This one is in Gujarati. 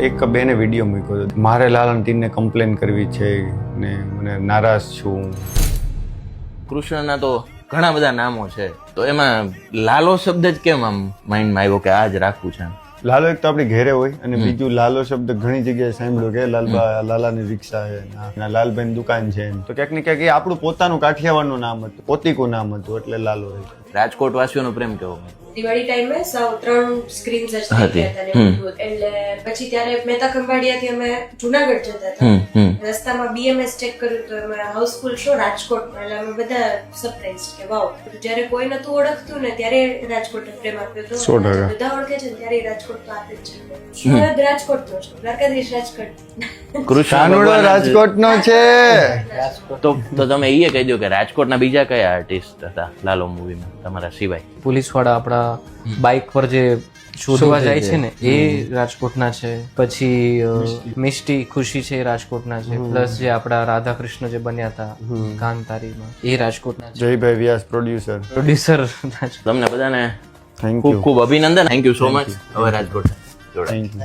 એક બેને વિડીયો મૂક્યો હતો, મારે લાલન ટીનને કમ્પ્લેન કરવી છે ને મને નારાજ છું. કૃષ્ણના તો ઘણા બધા નામો છે, તો એમાં લાલો શબ્દ જ કેમ આમ માઇન્ડમાં આવ્યો કે આ જ રાખવું છે? લાલો એક તો આપણી ઘેરે હોય અને બીજું લાલો શબ્દ ઘણી જગ્યાએ સાંભળ્યો કે લાલાની રિક્ષા છે, લાલભાઈની દુકાન છે, તો ક્યાંક ને ક્યાંક એ આપણું પોતાનું કાઠિયાવાડનું નામ હતું, પોતીકું નામ હતું, એટલે લાલો રહ્યું. રાજકોટ વાસીઓનો પ્રેમ કેવો? દિવાળી ટાઈમે સાવ 3 સ્ક્રીન્સ જ થઈ ગયા હતા ને બધું. એટલે પછી ત્યારે મહેતા ખંભાળિયાથી અમે જુનાગઢ જતા હતા. રસ્તામાં BMS ચેક કર્યું તો એમાં હાઉસફુલ શો રાજકોટમાં. એટલે અમે બધા સરપ્રાઈઝ કે વાવ. જ્યારે કોઈ નતું ઓળખતું ને ત્યારે રાજકોટને પ્રેમ આપ્યો હતો. 100%. બધા ઓળખે છે ને ત્યારે રાજકોટ તો આપે જ છે. સુરત રાજકોટનો છે, દ્વારકાધીશ રાજકોટ. કૃષ્ણ રાજકોટનો છે. તો તમે એ કહી દો કે રાજકોટના બીજા કયા આર્ટિસ્ટ હતા લાલો મૂવીમાં તમારા સિવાય? પોલીસ વાળા આપણા બાઇક પર જે શોધવા જાય છે ને એ રાજકોટના છે. પછી મિષ્ટી ખુશી છે એ રાજકોટના છે. પ્લસ જે આપણા રાધા કૃષ્ણ જે બન્યા હતા કાંતારીમાં એ રાજકોટના છે. જયભાઈ વ્યાસ પ્રોડ્યુસર તમને બધાને થેન્ક ખૂબ યુ. ખૂબ અભિનંદન. Thank you so much. હવે રાજકોટ જોડાય. Thank you.